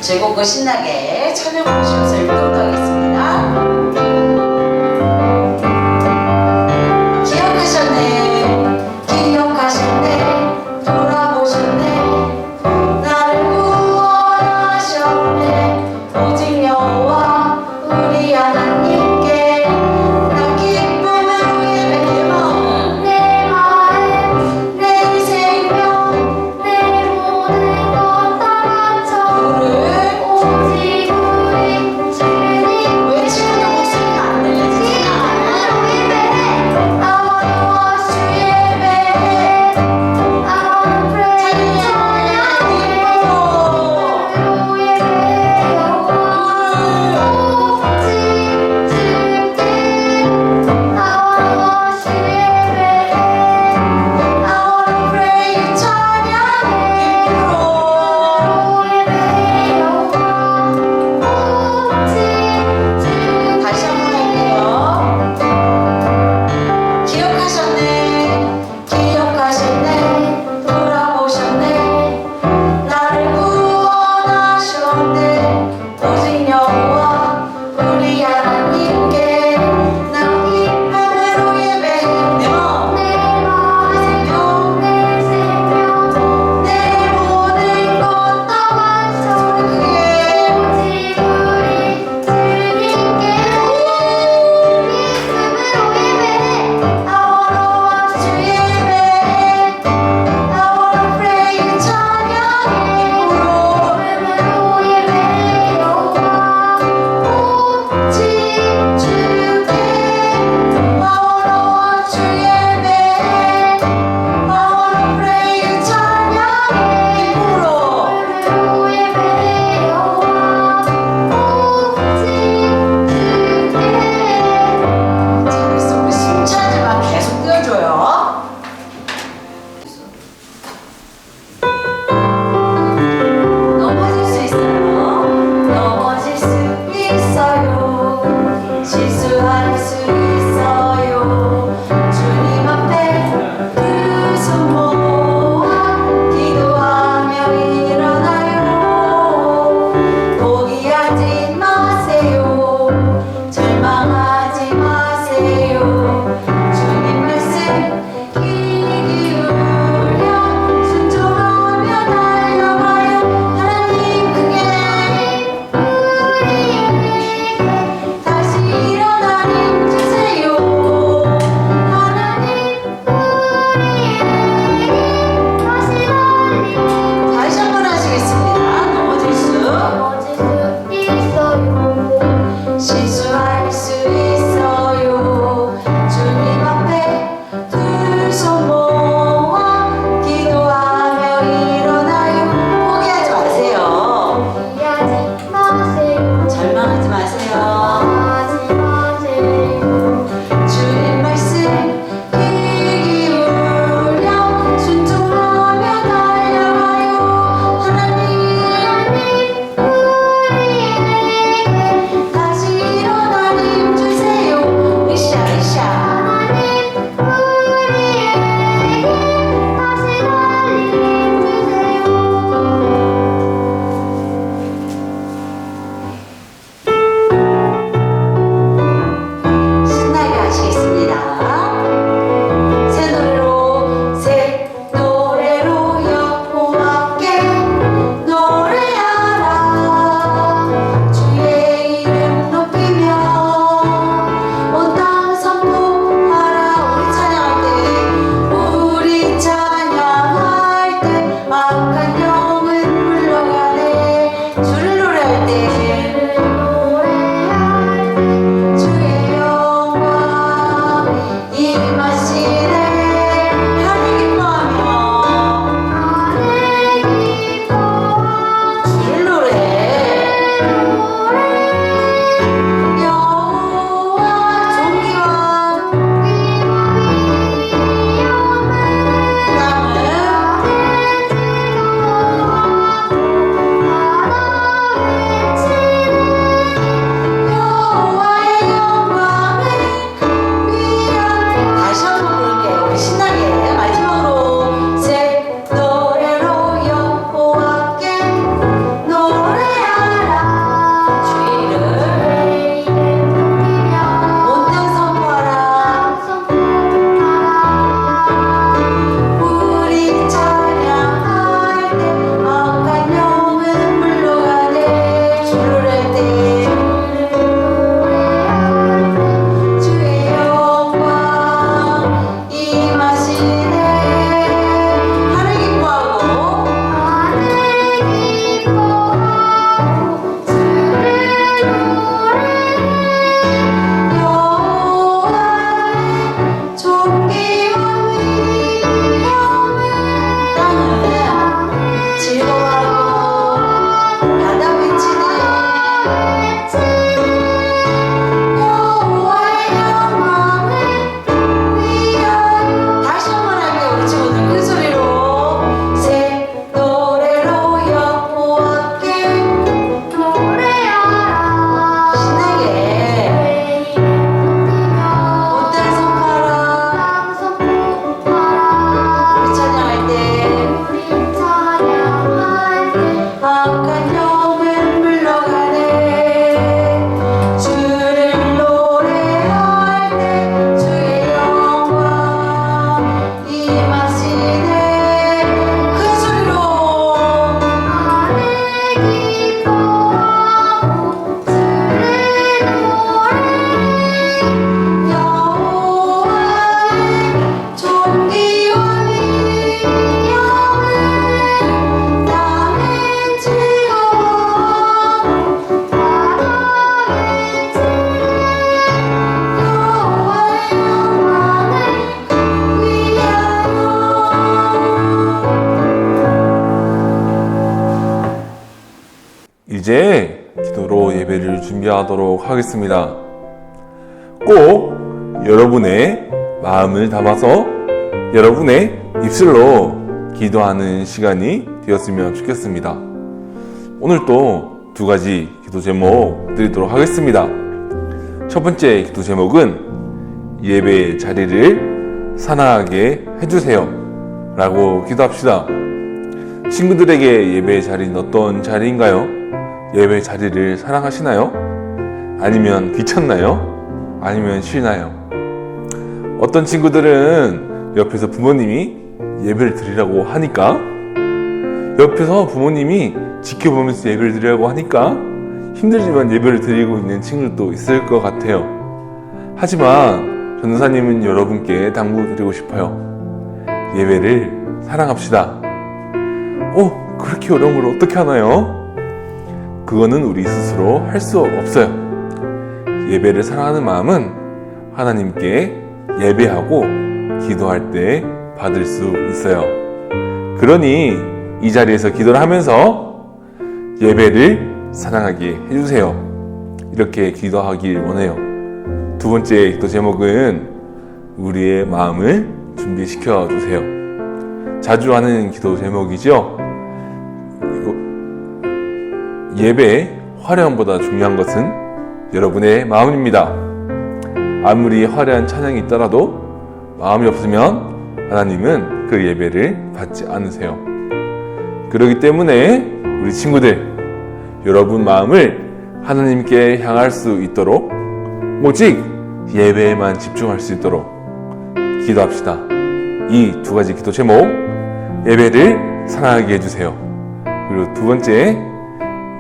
즐겁고 신나게 찬양 부르시면서 율동도 하겠습니다. 기억하셨네, 돌아보셨네, 나를 구원하셨네. 오직 여호와 우리 하나님께 나 기쁨으로 예배. 내 마음, 내 생명, 내 모든 것 다 바쳐 오직 우리 주님. 이제 기도로 예배를 준비하도록 하겠습니다. 꼭 여러분의 마음을 담아서 여러분의 입술로 기도하는 시간이 되었으면 좋겠습니다. 오늘 또 두 가지 기도 제목 드리도록 하겠습니다. 첫 번째 기도 제목은 예배 자리를 사랑하게 해주세요 라고 기도합시다. 친구들에게 예배 자리는 어떤 자리인가요? 예배 자리를 사랑하시나요? 아니면 귀찮나요? 아니면 싫나요? 어떤 친구들은 옆에서 부모님이 예배를 드리라고 하니까, 옆에서 부모님이 지켜보면서 예배를 드리라고 하니까 힘들지만 예배를 드리고 있는 친구들도 있을 것 같아요. 하지만 전도사님은 여러분께 당부드리고 싶어요. 예배를 사랑합시다. 그렇게 어려운 걸 어떻게 하나요? 그거는 우리 스스로 할 수 없어요. 예배를 사랑하는 마음은 하나님께 예배하고 기도할 때 받을 수 있어요. 그러니 이 자리에서 기도를 하면서 예배를 사랑하게 해주세요. 이렇게 기도하길 원해요. 두 번째 기도 제목은 우리의 마음을 준비시켜 주세요. 자주 하는 기도 제목이죠. 예배의 화려함보다 중요한 것은 여러분의 마음입니다. 아무리 화려한 찬양이 있더라도 마음이 없으면 하나님은 그 예배를 받지 않으세요. 그렇기 때문에 우리 친구들, 여러분 마음을 하나님께 향할 수 있도록 오직 예배에만 집중할 수 있도록 기도합시다. 이 두 가지 기도 제목, 예배를 사랑하게 해주세요. 그리고 두 번째,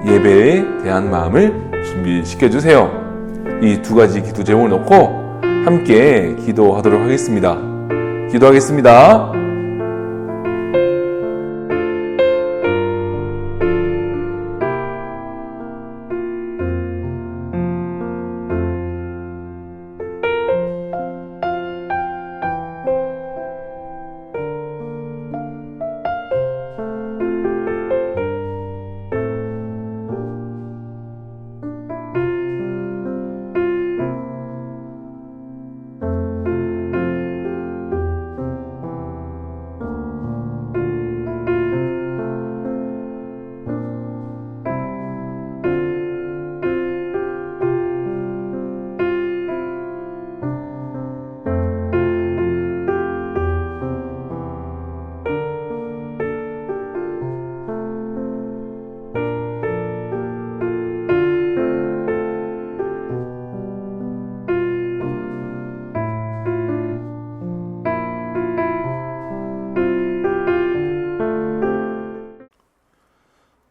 예배에 대한 마음을 준비시켜주세요. 이 두 가지 기도 제목을 놓고 함께 기도하도록 하겠습니다. 기도하겠습니다.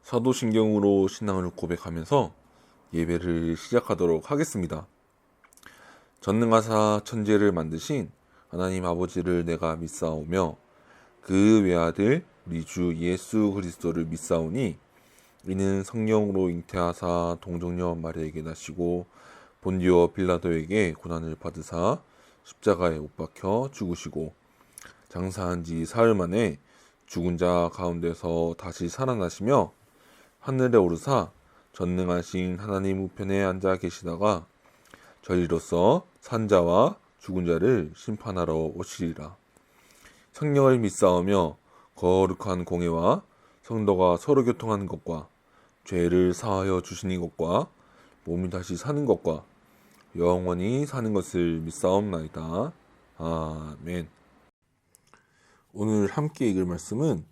사도신경으로 신앙을 고백하면서 예배를 시작하도록 하겠습니다. 전능하사 천지를 만드신 하나님 아버지를 내가 믿사오며 그 외아들 우리 주 예수 그리스도를 믿사오니 이는 성령으로 잉태하사 동정녀 마리아에게 나시고 본디오 빌라도에게 고난을 받으사 십자가에 못 박혀 죽으시고 장사한 지 사흘 만에 죽은 자 가운데서 다시 살아나시며 하늘에 오르사 전능하신 하나님 우편에 앉아 계시다가 저희로서 산자와 죽은 자를 심판하러 오시리라. 성령을 믿사오며 거룩한 공회와 성도가 서로 교통하는 것과 죄를 사하여 주시는 것과 몸이 다시 사는 것과 영원히 사는 것을 믿사옵나이다. 아멘. 오늘 함께 읽을 말씀은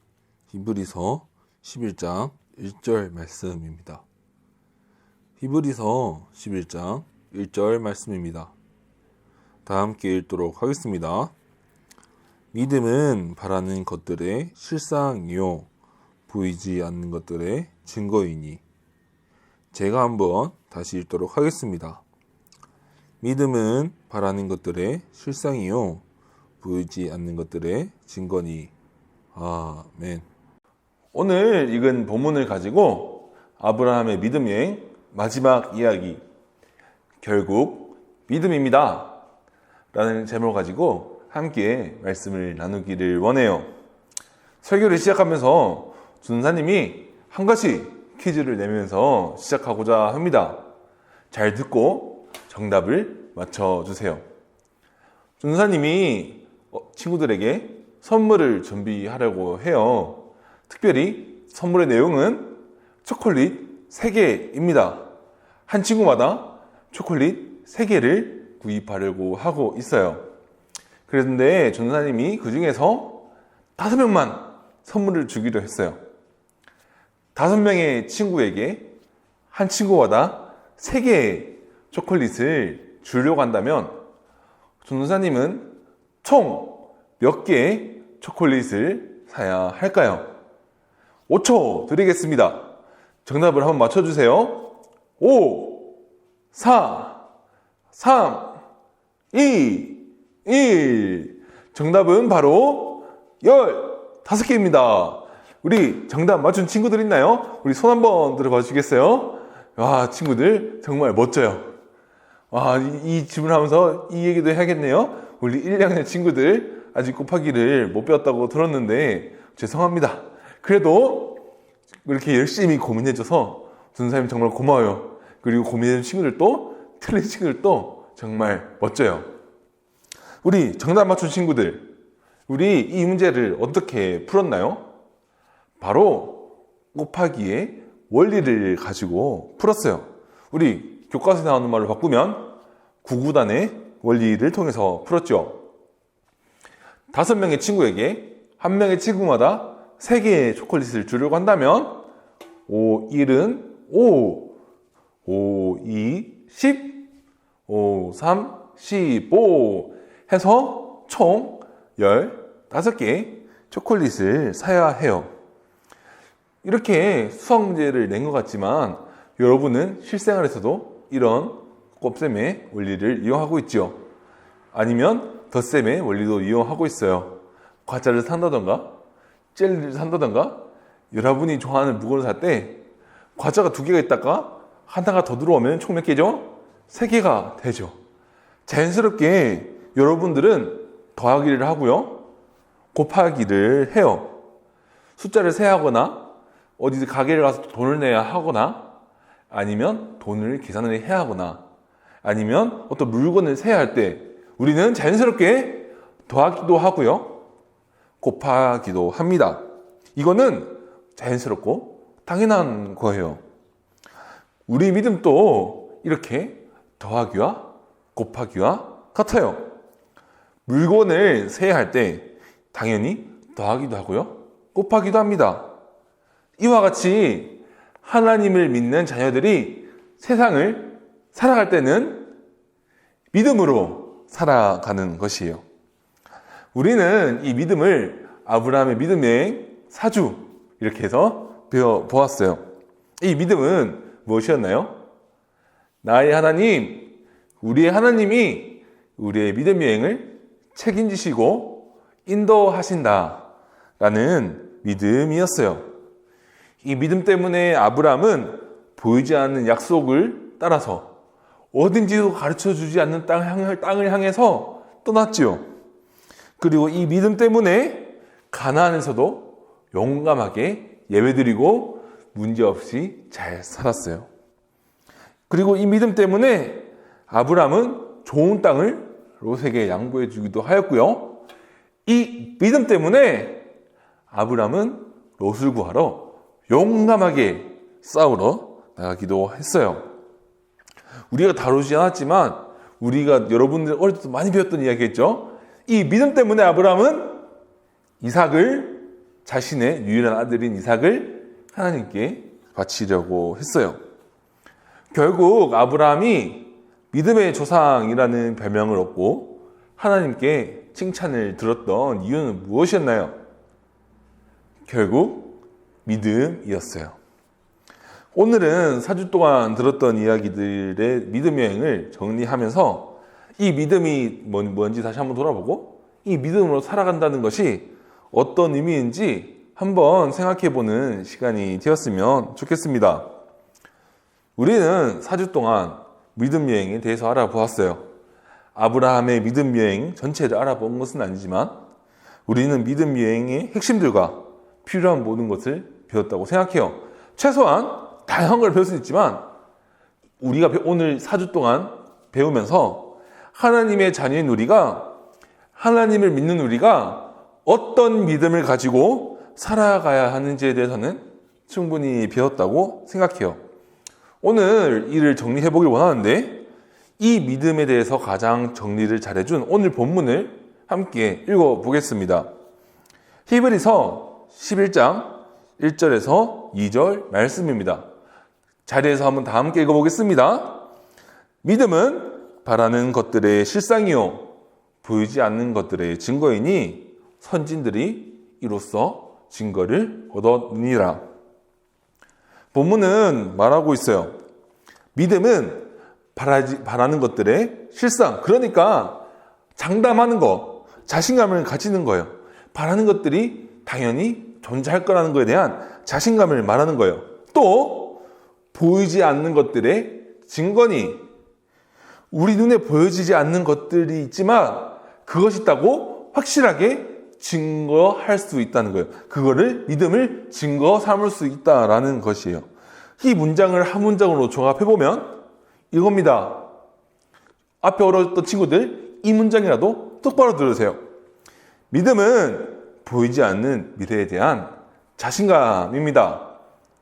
히브리서 11장 1절 말씀입니다. 히브리서 11장 1절 말씀입니다. 다 함께 읽도록 하겠습니다. 믿음은 바라는 것들의 실상이요 보이지 않는 것들의 증거이니. 제가 한번 다시 읽도록 하겠습니다. 믿음은 바라는 것들의 실상이요 보이지 않는 것들의 증거니. 아멘. 오늘 읽은 본문을 가지고 아브라함의 믿음 여행 마지막 이야기, 결국 믿음입니다 라는 제목을 가지고 함께 말씀을 나누기를 원해요. 설교를 시작하면서 전도사님이 한 가지 퀴즈를 내면서 시작하고자 합니다. 잘 듣고 정답을 맞춰주세요. 전도사님이 친구들에게 선물을 준비하려고 해요. 특별히 선물의 내용은 초콜릿 3개입니다. 한 친구마다 초콜릿 3개를 구입하려고 하고 있어요. 그런데 전도사님이 그 중에서 5명만 선물을 주기로 했어요. 5명의 친구에게 한 친구마다 3개의 초콜릿을 주려고 한다면 전도사님은 총 몇 개의 초콜릿을 사야 할까요? 5초 드리겠습니다. 정답을 한번 맞춰주세요. 5, 4, 3, 2, 1. 정답은 바로 15개입니다. 우리 정답 맞춘 친구들 있나요? 우리 손 한번 들어봐 주시겠어요? 와, 친구들 정말 멋져요. 와, 이 질문하면서 이 얘기도 해야겠네요. 우리 1, 2학년 친구들 아직 곱하기를 못 배웠다고 들었는데 죄송합니다. 그래도 이렇게 열심히 고민해줘서 전도사님 정말 고마워요. 그리고 고민해준 친구들도 틀린 친구들도 정말 멋져요. 우리 정답 맞춘 친구들, 우리 이 문제를 어떻게 풀었나요? 바로 곱하기의 원리를 가지고 풀었어요. 우리 교과서에 나오는 말로 바꾸면 구구단의 원리를 통해서 풀었죠. 5명의 친구에게 한 명의 친구마다 3개의 초콜릿을 주려고 한다면 5, 1은 5, 5, 2, 10, 5, 3, 15 해서 총 15개의 초콜릿을 사야 해요. 이렇게 수학 문제를 낸 것 같지만 여러분은 실생활에서도 이런 곱셈의 원리를 이용하고 있죠. 아니면 덧셈의 원리도 이용하고 있어요. 과자를 산다던가 젤리를 산다던가 여러분이 좋아하는 물건을 살 때 과자가 2개가 있다가 하나가 더 들어오면 총 몇 개죠? 3개가 되죠. 자연스럽게 여러분들은 더하기를 하고요, 곱하기를 해요. 숫자를 세하거나 어디 가게를 가서 돈을 내야 하거나 아니면 돈을 계산을 해야 하거나 아니면 어떤 물건을 세야 할 때 우리는 자연스럽게 더하기도 하고요, 곱하기도 합니다. 이거는 자연스럽고 당연한 거예요. 우리 믿음도 이렇게 더하기와 곱하기와 같아요. 물건을 세야 할 때 당연히 더하기도 하고요, 곱하기도 합니다. 이와 같이 하나님을 믿는 자녀들이 세상을 살아갈 때는 믿음으로 살아가는 것이에요. 우리는 이 믿음을 아브라함의 믿음 여행 4주 이렇게 해서 배워보았어요. 이 믿음은 무엇이었나요? 나의 하나님, 우리의 하나님이 우리의 믿음 여행을 책임지시고 인도하신다 라는 믿음이었어요. 이 믿음 때문에 아브라함은 보이지 않는 약속을 따라서 어딘지도 가르쳐주지 않는 땅을 향해서 떠났지요. 그리고 이 믿음 때문에 가나안에서도 용감하게 예배드리고 문제없이 잘 살았어요. 그리고 이 믿음 때문에 아브라함은 좋은 땅을 롯에게 양보해 주기도 하였고요. 이 믿음 때문에 아브라함은 롯을 구하러 용감하게 싸우러 나가기도 했어요. 우리가 다루지 않았지만 우리가 여러분들 어릴 때 많이 배웠던 이야기겠죠. 이 믿음 때문에 아브라함은 이삭을, 자신의 유일한 아들인 이삭을 하나님께 바치려고 했어요. 결국 아브라함이 믿음의 조상이라는 별명을 얻고 하나님께 칭찬을 들었던 이유는 무엇이었나요? 결국 믿음이었어요. 오늘은 4주 동안 들었던 이야기들의 믿음 여행을 정리하면서 이 믿음이 뭔지 다시 한번 돌아보고 이 믿음으로 살아간다는 것이 어떤 의미인지 한번 생각해보는 시간이 되었으면 좋겠습니다. 우리는 4주 동안 믿음 여행에 대해서 알아보았어요. 아브라함의 믿음 여행 전체를 알아본 것은 아니지만 우리는 믿음 여행의 핵심들과 필요한 모든 것을 배웠다고 생각해요. 최소한 다양한 걸 배울 수 있지만 우리가 오늘 4주 동안 배우면서 하나님의 자녀인 우리가, 하나님을 믿는 우리가 어떤 믿음을 가지고 살아가야 하는지에 대해서는 충분히 배웠다고 생각해요. 오늘 이를 정리해 보길 원하는데, 이 믿음에 대해서 가장 정리를 잘해준 오늘 본문을 함께 읽어보겠습니다. 히브리서 11장 1절에서 2절 말씀입니다. 자리에서 한번 다 함께 읽어보겠습니다. 믿음은 바라는 것들의 실상이요 보이지 않는 것들의 증거이니 선진들이 이로써 증거를 얻었느니라. 본문은 말하고 있어요. 믿음은 바라는 것들의 실상, 그러니까 장담하는 거, 자신감을 가지는 거예요. 바라는 것들이 당연히 존재할 거라는 것에 대한 자신감을 말하는 거예요. 또 보이지 않는 것들의 증거니, 우리 눈에 보여지지 않는 것들이 있지만 그것이 있다고 확실하게 증거할 수 있다는 거예요. 그거를 믿음을 증거 삼을 수 있다라는 것이에요. 이 문장을 한 문장으로 종합해보면 이겁니다. 앞에 어려웠던 친구들, 이 문장이라도 똑바로 들으세요. 믿음은 보이지 않는 미래에 대한 자신감입니다.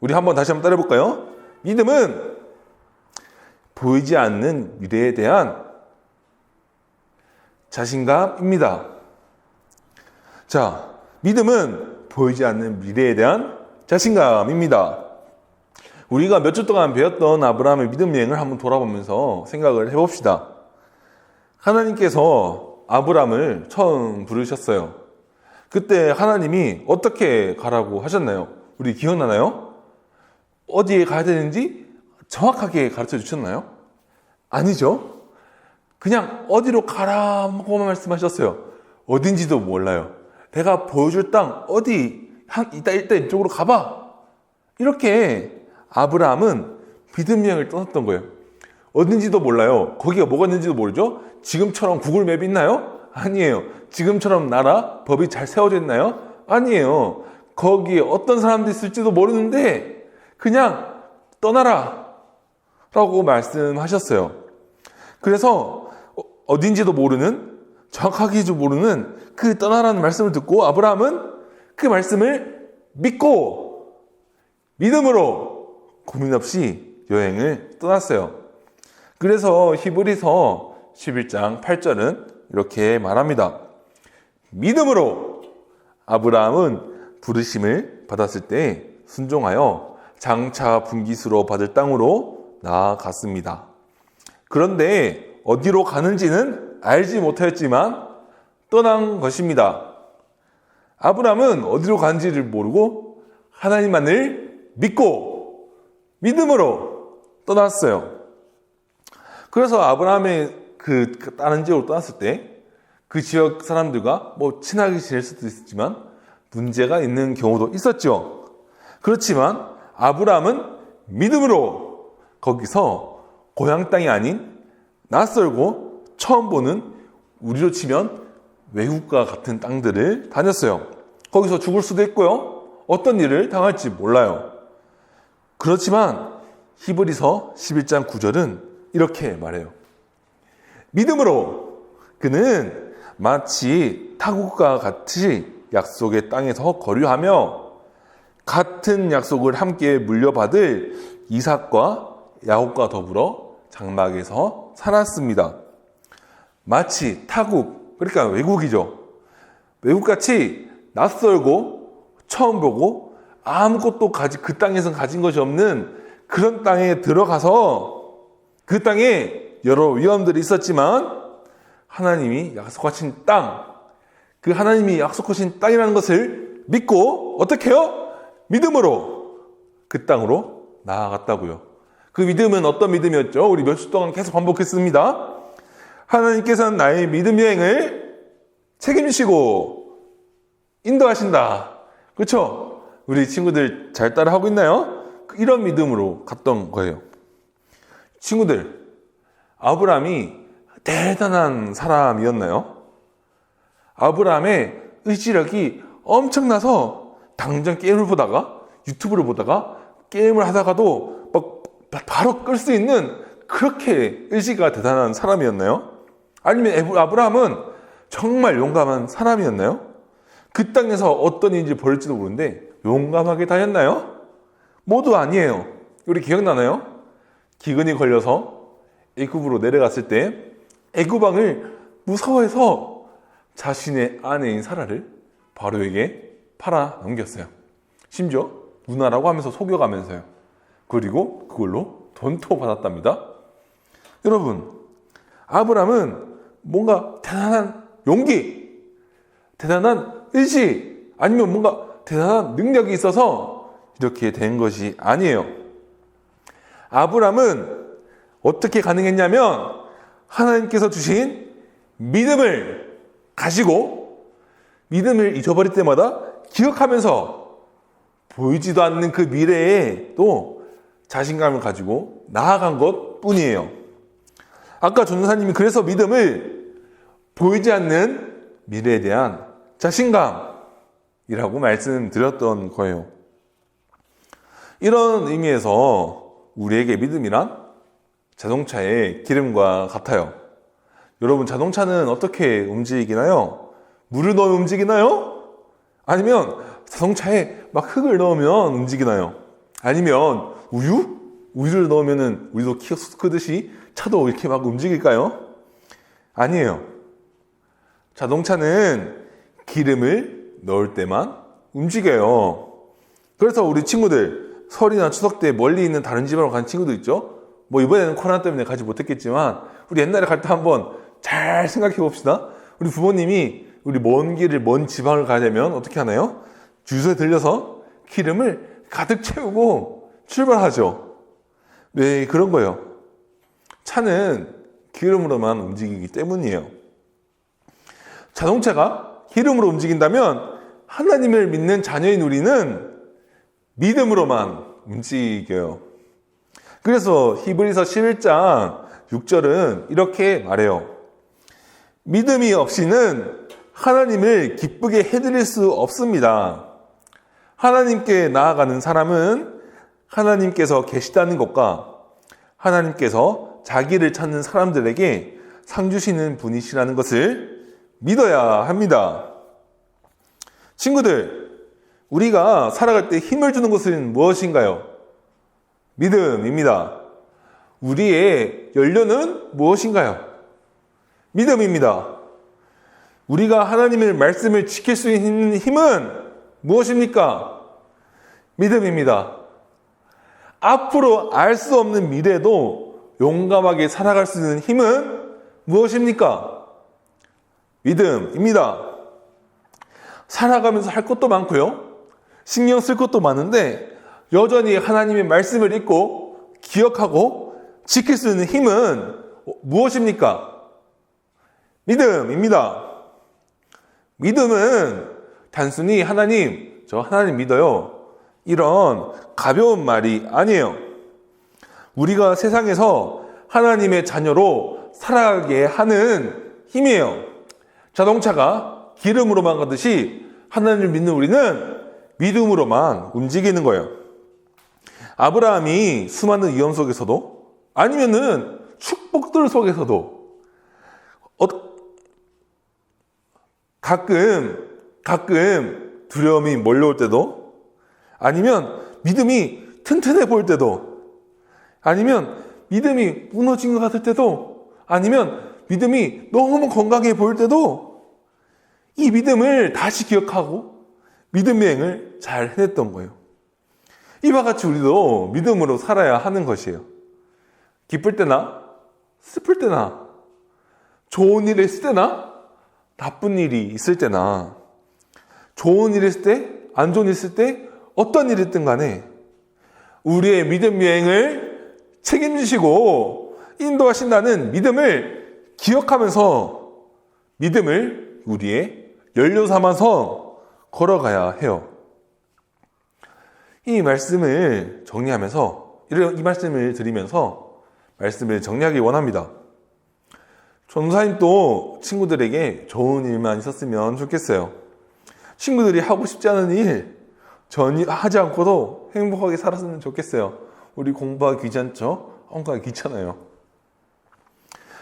우리 다시 한번 따라해볼까요? 믿음은 보이지 않는 미래에 대한 자신감입니다. 자, 믿음은 보이지 않는 미래에 대한 자신감입니다. 우리가 몇 주 동안 배웠던 아브라함의 믿음 여행을 한번 돌아보면서 생각을 해봅시다. 하나님께서 아브라함을 처음 부르셨어요. 그때 하나님이 어떻게 가라고 하셨나요? 우리 기억나나요? 어디에 가야 되는지 정확하게 가르쳐 주셨나요? 아니죠. 그냥 어디로 가라고만 말씀하셨어요. 어딘지도 몰라요. 내가 보여줄 땅 어디, 일단 이쪽으로 가봐. 이렇게 아브라함은 믿음 여행을 떠났던 거예요. 어딘지도 몰라요. 거기가 뭐가 있는지도 모르죠. 지금처럼 구글 맵이 있나요? 아니에요. 지금처럼 나라, 법이 잘 세워져 있나요? 아니에요. 거기에 어떤 사람들이 있을지도 모르는데 그냥 떠나라 라고 말씀하셨어요. 그래서 어딘지도 모르는, 정확하게도 모르는 그 떠나라는 말씀을 듣고 아브라함은 그 말씀을 믿고 믿음으로 고민 없이 여행을 떠났어요. 그래서 히브리서 11장 8절은 이렇게 말합니다. 믿음으로 아브라함은 부르심을 받았을 때 순종하여 장차 분깃으로 받을 땅으로 나아갔습니다. 그런데 어디로 가는지는 알지 못하였지만 떠난 것입니다. 아브라함은 어디로 가는지를 모르고 하나님만을 믿고 믿음으로 떠났어요. 그래서 아브라함의 다른 지역으로 떠났을 때 그 지역 사람들과 친하게 지낼 수도 있었지만 문제가 있는 경우도 있었죠. 그렇지만 아브라함은 믿음으로 거기서 고향 땅이 아닌 낯설고 처음 보는, 우리로 치면 외국과 같은 땅들을 다녔어요. 거기서 죽을 수도 있고요. 어떤 일을 당할지 몰라요. 그렇지만 히브리서 11장 9절은 이렇게 말해요. 믿음으로 그는 마치 타국과 같이 약속의 땅에서 거류하며 같은 약속을 함께 물려받을 이삭과 야곱과 더불어 장막에서 살았습니다. 마치 타국, 그러니까 외국이죠. 외국같이 낯설고 처음 보고 아무것도 그 땅에서는 가진 것이 없는 그런 땅에 들어가서 그 땅에 여러 위험들이 있었지만 하나님이 약속하신 땅, 그 하나님이 약속하신 땅이라는 것을 믿고 어떻게 해요? 믿음으로 그 땅으로 나아갔다고요. 그 믿음은 어떤 믿음이었죠? 우리 몇 주 동안 계속 반복했습니다. 하나님께서는 나의 믿음 여행을 책임지시고 인도하신다. 그렇죠? 우리 친구들 잘 따라하고 있나요? 이런 믿음으로 갔던 거예요. 친구들, 아브라함이 대단한 사람이었나요? 아브라함의 의지력이 엄청나서 당장 게임을 보다가, 유튜브를 보다가 게임을 하다가도 바로 끌 수 있는 그렇게 의지가 대단한 사람이었나요? 아니면 아브라함은 정말 용감한 사람이었나요? 그 땅에서 어떤 일인지 벌일지도 모르는데 용감하게 다녔나요? 모두 아니에요. 우리 기억나나요? 기근이 걸려서 애굽으로 내려갔을 때 애굽 왕을 무서워해서 자신의 아내인 사라를 바로에게 팔아 넘겼어요. 심지어 누나라고 하면서 속여가면서요. 그리고 그걸로 돈도 받았답니다. 여러분, 아브라함은 뭔가 대단한 용기, 대단한 의지, 아니면 뭔가 대단한 능력이 있어서 이렇게 된 것이 아니에요. 아브라함은 어떻게 가능했냐면 하나님께서 주신 믿음을 가지고 믿음을 잊어버릴 때마다 기억하면서 보이지도 않는 그 미래에 또 자신감을 가지고 나아간 것 뿐이에요. 아까 전도사님이 그래서 믿음을 보이지 않는 미래에 대한 자신감이라고 말씀드렸던 거예요. 이런 의미에서 우리에게 믿음이란 자동차의 기름과 같아요. 여러분, 자동차는 어떻게 움직이나요? 물을 넣으면 움직이나요? 아니면 자동차에 막 흙을 넣으면 움직이나요? 아니면 우유를 넣으면 우리도 키오스크 끄듯이 차도 이렇게 막 움직일까요? 아니에요. 자동차는 기름을 넣을 때만 움직여요. 그래서 우리 친구들 설이나 추석 때 멀리 있는 다른 지방으로 간 친구들 있죠? 뭐 이번에는 코로나 때문에 가지 못했겠지만 우리 옛날에 갈 때 한번 잘 생각해 봅시다. 우리 부모님이 우리 먼 지방을 가려면 어떻게 하나요? 주유소에 들려서 기름을 가득 채우고 출발하죠. 왜 그런 거예요? 차는 기름으로만 움직이기 때문이에요. 자동차가 기름으로 움직인다면 하나님을 믿는 자녀인 우리는 믿음으로만 움직여요. 그래서 히브리서 11장 6절은 이렇게 말해요. 믿음이 없이는 하나님을 기쁘게 해드릴 수 없습니다. 하나님께 나아가는 사람은 하나님께서 계시다는 것과 하나님께서 자기를 찾는 사람들에게 상 주시는 분이시라는 것을 믿어야 합니다. 친구들, 우리가 살아갈 때 힘을 주는 것은 무엇인가요? 믿음입니다. 우리의 연료는 무엇인가요? 믿음입니다. 우리가 하나님의 말씀을 지킬 수 있는 힘은 무엇입니까? 믿음입니다. 앞으로 알 수 없는 미래도 용감하게 살아갈 수 있는 힘은 무엇입니까? 믿음입니다. 살아가면서 할 것도 많고요. 신경 쓸 것도 많은데 여전히 하나님의 말씀을 읽고 기억하고 지킬 수 있는 힘은 무엇입니까? 믿음입니다. 믿음은 단순히 저 하나님 믿어요. 이런 가벼운 말이 아니에요. 우리가 세상에서 하나님의 자녀로 살아가게 하는 힘이에요. 자동차가 기름으로만 가듯이 하나님을 믿는 우리는 믿음으로만 움직이는 거예요. 아브라함이 수많은 위험 속에서도 아니면은 축복들 속에서도 가끔 두려움이 몰려올 때도 아니면 믿음이 튼튼해 보일 때도 아니면 믿음이 무너진 것 같을 때도 아니면 믿음이 너무 건강해 보일 때도 이 믿음을 다시 기억하고 믿음 여행을 잘 해냈던 거예요. 이와 같이 우리도 믿음으로 살아야 하는 것이에요. 기쁠 때나 슬플 때나 좋은 일이 있을 때나 나쁜 일이 있을 때나 좋은 일이 있을 때 안 좋은 일이 있을 때 어떤 일이 있든 간에 우리의 믿음 여행을 책임지시고 인도하신다는 믿음을 기억하면서 믿음을 우리의 연료 삼아서 걸어가야 해요. 이 말씀을 정리하면서 이 말씀을 드리면서 말씀을 정리하기 원합니다. 전도사님도 친구들에게 좋은 일만 있었으면 좋겠어요. 친구들이 하고 싶지 않은 일 전혀 하지 않고도 행복하게 살았으면 좋겠어요. 우리 공부하기 귀찮죠? 공부하기 귀찮아요.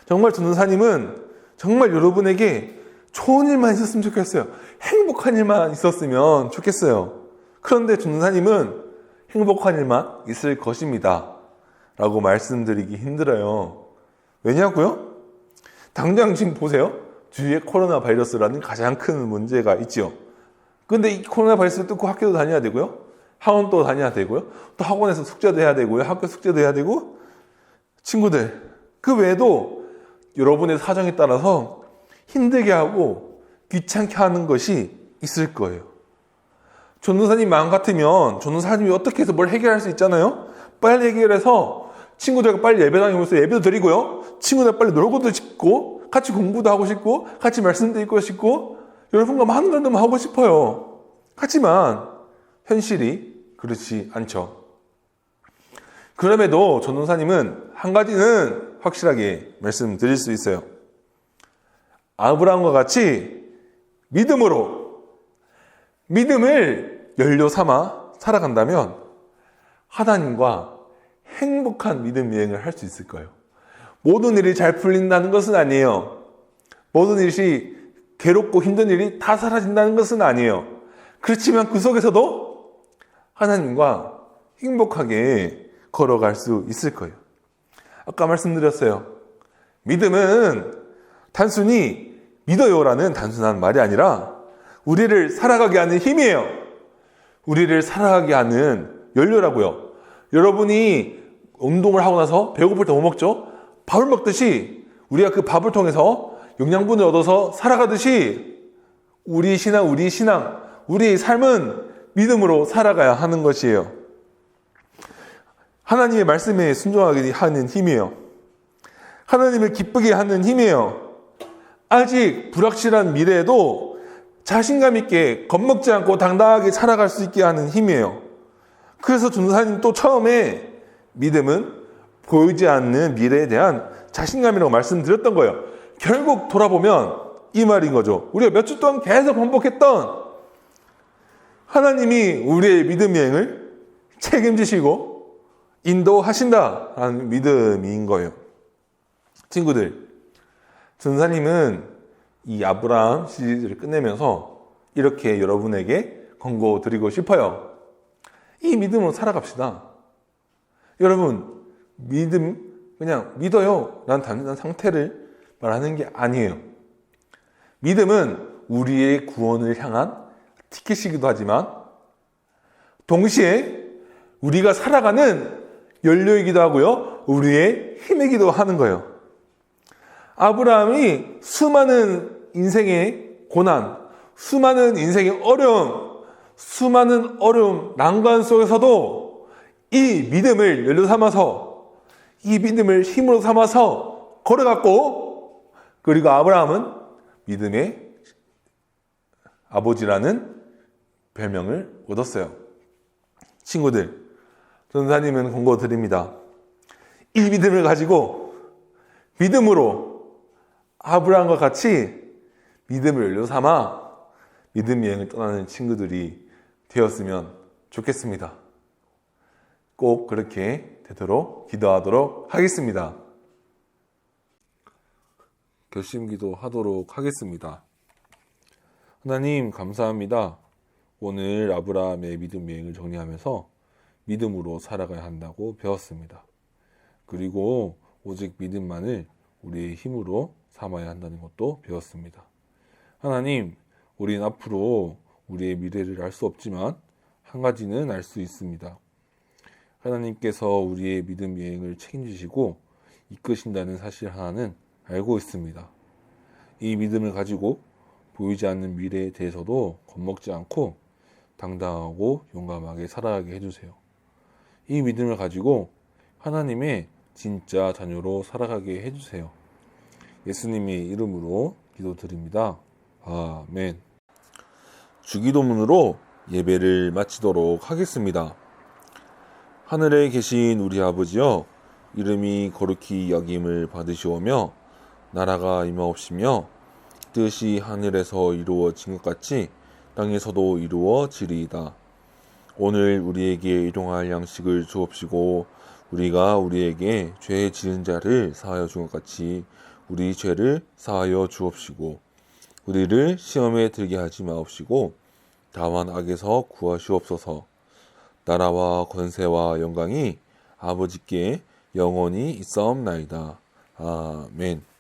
정말 전도사님은 정말 여러분에게 좋은 일만 있었으면 좋겠어요. 행복한 일만 있었으면 좋겠어요. 그런데 전도사님은 행복한 일만 있을 것입니다. 라고 말씀드리기 힘들어요. 왜냐고요? 당장 지금 보세요. 주위에 코로나 바이러스라는 가장 큰 문제가 있죠. 근데 이 코로나 바이러스를 뚫고 학교도 다녀야 되고요. 학원도 다녀야 되고요. 또 학원에서 숙제도 해야 되고요. 학교 숙제도 해야 되고. 친구들, 그 외에도 여러분의 사정에 따라서 힘들게 하고 귀찮게 하는 것이 있을 거예요. 전도사님 마음 같으면 전도사님이 어떻게 해서 뭘 해결할 수 있잖아요. 빨리 해결해서 친구들과 빨리 예배 다니면서 예배도 드리고요. 친구들 빨리 놀고도 싶고 같이 공부도 하고 싶고 같이 말씀도 읽고 싶고 여러분과 많은 걸 너무 하고 싶어요. 하지만 현실이 그렇지 않죠. 그럼에도 전도사님은 한 가지는 확실하게 말씀드릴 수 있어요. 아브라함과 같이 믿음을 연료 삼아 살아간다면 하나님과 행복한 믿음 여행을 할 수 있을 거예요. 모든 일이 잘 풀린다는 것은 아니에요. 모든 일이 괴롭고 힘든 일이 다 사라진다는 것은 아니에요. 그렇지만 그 속에서도 하나님과 행복하게 걸어갈 수 있을 거예요. 아까 말씀드렸어요. 믿음은 단순히 믿어요라는 단순한 말이 아니라 우리를 살아가게 하는 힘이에요. 우리를 살아가게 하는 연료라고요. 여러분이 운동을 하고 나서 배고플 때 뭐 먹죠? 밥을 먹듯이 우리가 그 밥을 통해서 영양분을 얻어서 살아가듯이 우리 신앙, 우리의 삶은 믿음으로 살아가야 하는 것이에요. 하나님의 말씀에 순종하게 하는 힘이에요. 하나님을 기쁘게 하는 힘이에요. 아직 불확실한 미래에도 자신감 있게 겁먹지 않고 당당하게 살아갈 수 있게 하는 힘이에요. 그래서 전도사님 또 처음에 믿음은 보이지 않는 미래에 대한 자신감이라고 말씀드렸던 거예요. 결국 돌아보면 이 말인 거죠. 우리가 몇 주 동안 계속 반복했던 하나님이 우리의 믿음 여행을 책임지시고 인도하신다라는 믿음인 거예요. 친구들, 전도사님은 이 아브라함 시리즈를 끝내면서 이렇게 여러분에게 권고드리고 싶어요. 이 믿음으로 살아갑시다. 여러분, 그냥 믿어요 라는 단순한 상태를 말하는 게 아니에요. 믿음은 우리의 구원을 향한 티켓이기도 하지만 동시에 우리가 살아가는 연료이기도 하고요. 우리의 힘이기도 하는 거예요. 아브라함이 수많은 인생의 고난, 수많은 인생의 어려움, 난관 속에서도 이 믿음을 연료 삼아서, 이 믿음을 힘으로 삼아서 걸어갔고, 그리고 아브라함은 믿음의 아버지라는 별명을 얻었어요. 친구들, 전도사님은 권고드립니다. 이 믿음을 가지고 믿음으로 아브라함과 같이 믿음을 연료 삼아 믿음 여행을 떠나는 친구들이 되었으면 좋겠습니다. 꼭 그렇게 되도록 기도하도록 하겠습니다. 결심기도 하도록 하겠습니다. 하나님 감사합니다. 오늘 아브라함의 믿음 여행을 정리하면서 믿음으로 살아가야 한다고 배웠습니다. 그리고 오직 믿음만을 우리의 힘으로 삼아야 한다는 것도 배웠습니다. 하나님, 우리는 앞으로 우리의 미래를 알 수 없지만 한 가지는 알 수 있습니다. 하나님께서 우리의 믿음 여행을 책임지시고 이끄신다는 사실 하나는 알고 있습니다. 이 믿음을 가지고 보이지 않는 미래에 대해서도 겁먹지 않고 당당하고 용감하게 살아가게 해주세요. 이 믿음을 가지고 하나님의 진짜 자녀로 살아가게 해주세요. 예수님의 이름으로 기도드립니다. 아멘. 주기도문으로 예배를 마치도록 하겠습니다. 하늘에 계신 우리 아버지여, 이름이 거룩히 여김을 받으시오며 나라가 임하옵시며 뜻이 하늘에서 이루어진 것 같이 땅에서도 이루어지리이다. 오늘 우리에게 일용할 양식을 주옵시고 우리가 우리에게 죄 지은 자를 사하여 준 것 같이 우리 죄를 사하여 주옵시고 우리를 시험에 들게 하지 마옵시고 다만 악에서 구하시옵소서. 나라와 권세와 영광이 아버지께 영원히 있사옵나이다. 아멘.